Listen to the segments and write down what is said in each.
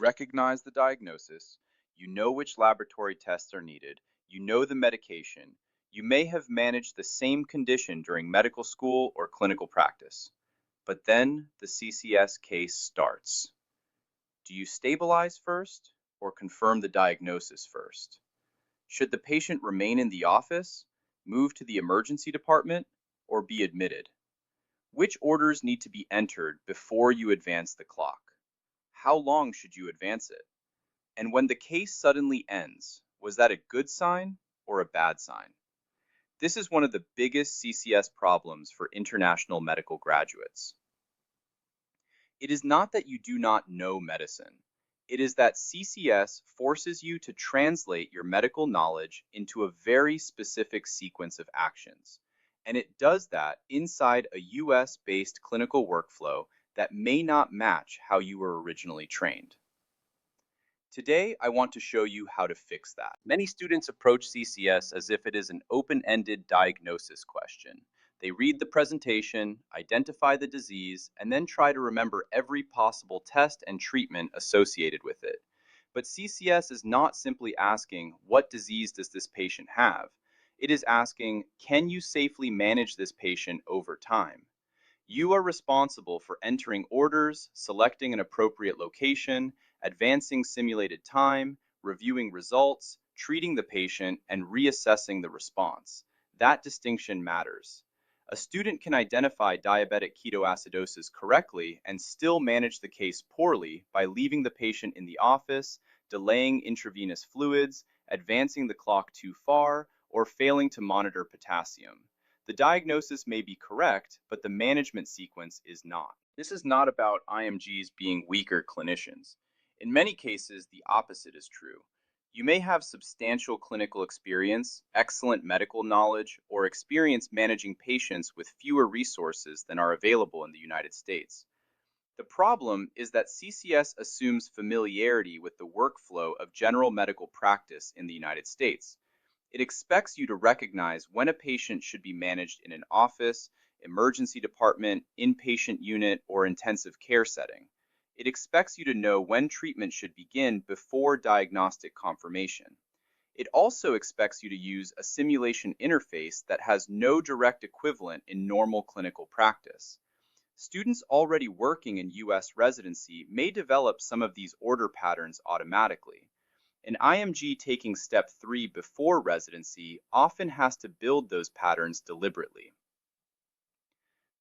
recognize the diagnosis, you know which laboratory tests are needed, you know the medication, you may have managed the same condition during medical school or clinical practice. But then the CCS case starts. Do you stabilize first or confirm the diagnosis first? Should the patient remain in the office, move to the emergency department, or be admitted? Which orders need to be entered before you advance the clock? How long should you advance it? And when the case suddenly ends, was that a good sign or a bad sign? This is one of the biggest CCS problems for international medical graduates. It is not that you do not know medicine. It is that CCS forces you to translate your medical knowledge into a very specific sequence of actions. And it does that inside a US-based clinical workflow that may not match how you were originally trained. Today, I want to show you how to fix that. Many students approach CCS as if it is an open-ended diagnosis question. They read the presentation, identify the disease, and then try to remember every possible test and treatment associated with it. But CCS is not simply asking, what disease does this patient have? It is asking, can you safely manage this patient over time? You are responsible for entering orders, selecting an appropriate location, advancing simulated time, reviewing results, treating the patient, and reassessing the response. That distinction matters. A student can identify diabetic ketoacidosis correctly and still manage the case poorly by leaving the patient in the office, delaying intravenous fluids, advancing the clock too far, or failing to monitor potassium. The diagnosis may be correct, but the management sequence is not. This is not about IMGs being weaker clinicians. In many cases, the opposite is true. You may have substantial clinical experience, excellent medical knowledge, or experience managing patients with fewer resources than are available in the United States. The problem is that CCS assumes familiarity with the workflow of general medical practice in the United States. It expects you to recognize when a patient should be managed in an office, emergency department, inpatient unit, or intensive care setting. It expects you to know when treatment should begin before diagnostic confirmation. It also expects you to use a simulation interface that has no direct equivalent in normal clinical practice. Students already working in US residency may develop some of these order patterns automatically. An IMG taking step 3 before residency often has to build those patterns deliberately.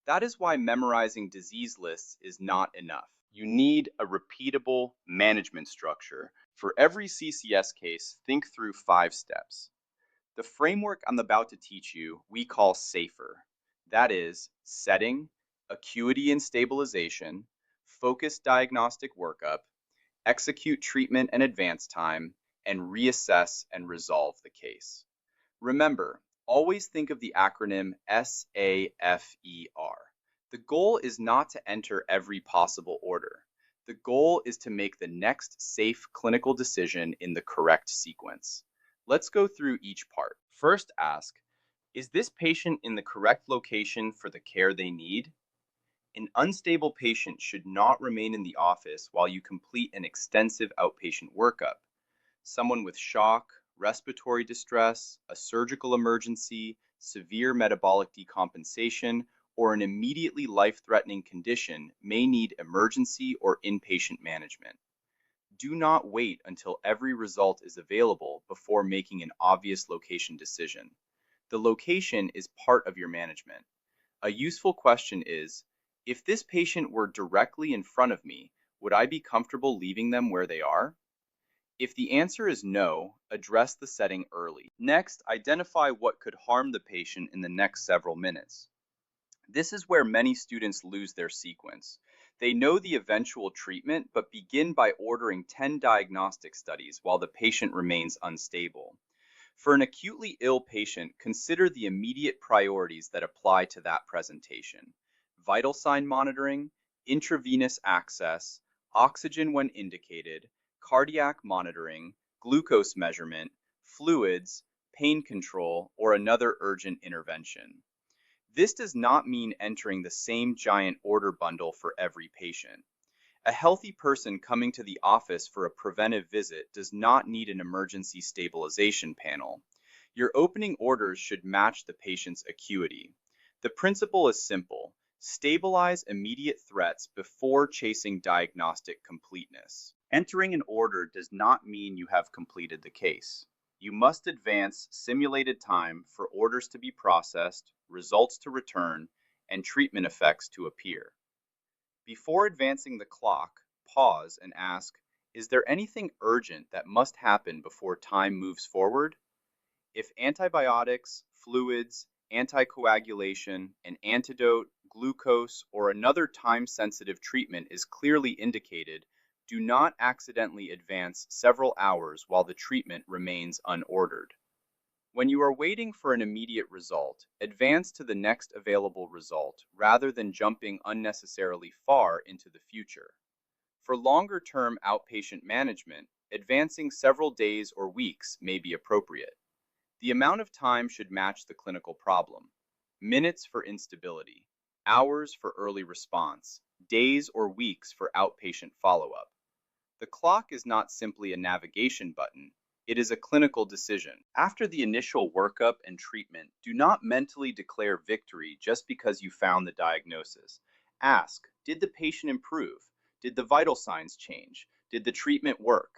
That is why memorizing disease lists is not enough. You need a repeatable management structure. For every CCS case, think through 5 steps. The framework I'm about to teach you, we call SAFER. That is setting, acuity and stabilization, focused diagnostic workup, execute treatment and advance time, and reassess and resolve the case. Remember, always think of the acronym SAFER. The goal is not to enter every possible order. The goal is to make the next safe clinical decision in the correct sequence. Let's go through each part. First ask, is this patient in the correct location for the care they need? An unstable patient should not remain in the office while you complete an extensive outpatient workup. Someone with shock, respiratory distress, a surgical emergency, severe metabolic decompensation, or an immediately life-threatening condition may need emergency or inpatient management. Do not wait until every result is available before making an obvious location decision. The location is part of your management. A useful question is, if this patient were directly in front of me, would I be comfortable leaving them where they are? If the answer is no, address the setting early. Next, identify what could harm the patient in the next several minutes. This is where many students lose their sequence. They know the eventual treatment, but begin by ordering 10 diagnostic studies while the patient remains unstable. For an acutely ill patient, consider the immediate priorities that apply to that presentation: vital sign monitoring, intravenous access, oxygen when indicated, cardiac monitoring, glucose measurement, fluids, pain control, or another urgent intervention. This does not mean entering the same giant order bundle for every patient. A healthy person coming to the office for a preventive visit does not need an emergency stabilization panel. Your opening orders should match the patient's acuity. The principle is simple: stabilize immediate threats before chasing diagnostic completeness. Entering an order does not mean you have completed the case. You must advance simulated time for orders to be processed, results to return, and treatment effects to appear. Before advancing the clock, pause and ask, is there anything urgent that must happen before time moves forward? If antibiotics, fluids, anticoagulation, an antidote, glucose, or another time-sensitive treatment is clearly indicated, do not accidentally advance several hours while the treatment remains unordered. When you are waiting for an immediate result, advance to the next available result rather than jumping unnecessarily far into the future. For longer-term outpatient management, advancing several days or weeks may be appropriate. The amount of time should match the clinical problem. Minutes for instability, hours for early response, days or weeks for outpatient follow-up. The clock is not simply a navigation button, it is a clinical decision. After the initial workup and treatment, do not mentally declare victory just because you found the diagnosis. Ask, did the patient improve? Did the vital signs change? Did the treatment work?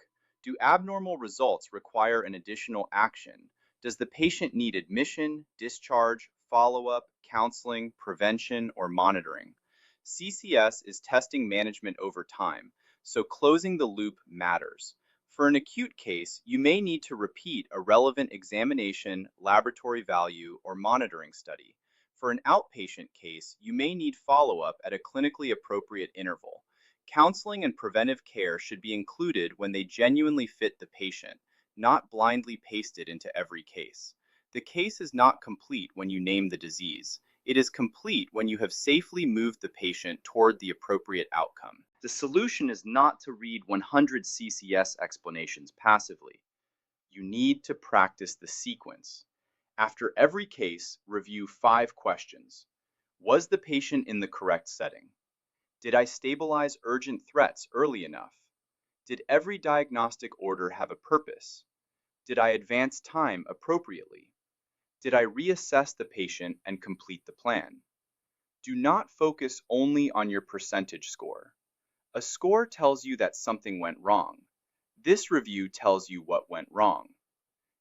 Do abnormal results require an additional action? Does the patient need admission, discharge, follow-up, counseling, prevention, or monitoring? CCS is testing management over time, so closing the loop matters. For an acute case, you may need to repeat a relevant examination, laboratory value, or monitoring study. For an outpatient case, you may need follow-up at a clinically appropriate interval. Counseling and preventive care should be included when they genuinely fit the patient, not blindly pasted into every case. The case is not complete when you name the disease. It is complete when you have safely moved the patient toward the appropriate outcome. The solution is not to read 100 CCS explanations passively. You need to practice the sequence. After every case, review 5 questions. Was the patient in the correct setting? Did I stabilize urgent threats early enough? Did every diagnostic order have a purpose? Did I advance time appropriately? Did I reassess the patient and complete the plan? Do not focus only on your percentage score. A score tells you that something went wrong. This review tells you what went wrong.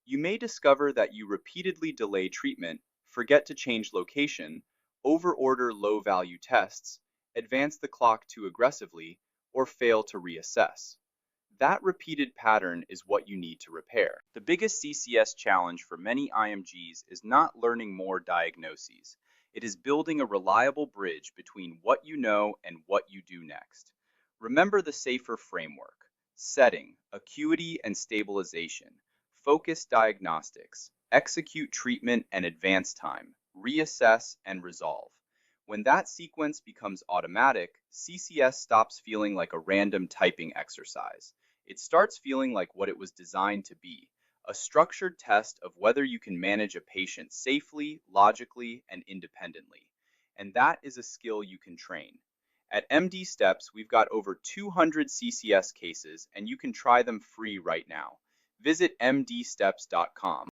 You may discover that you repeatedly delay treatment, forget to change location, overorder low-value tests, advance the clock too aggressively, or fail to reassess. That repeated pattern is what you need to repair. The biggest CCS challenge for many IMGs is not learning more diagnoses. It is building a reliable bridge between what you know and what you do next. Remember the SAFER framework: setting, acuity and stabilization, focus diagnostics, execute treatment and advance time, reassess and resolve. When that sequence becomes automatic, CCS stops feeling like a random typing exercise. It starts feeling like what it was designed to be: a structured test of whether you can manage a patient safely, logically, and independently. And that is a skill you can train. At MDSteps, we've got over 200 CCS cases, and you can try them free right now. Visit MDSteps.com.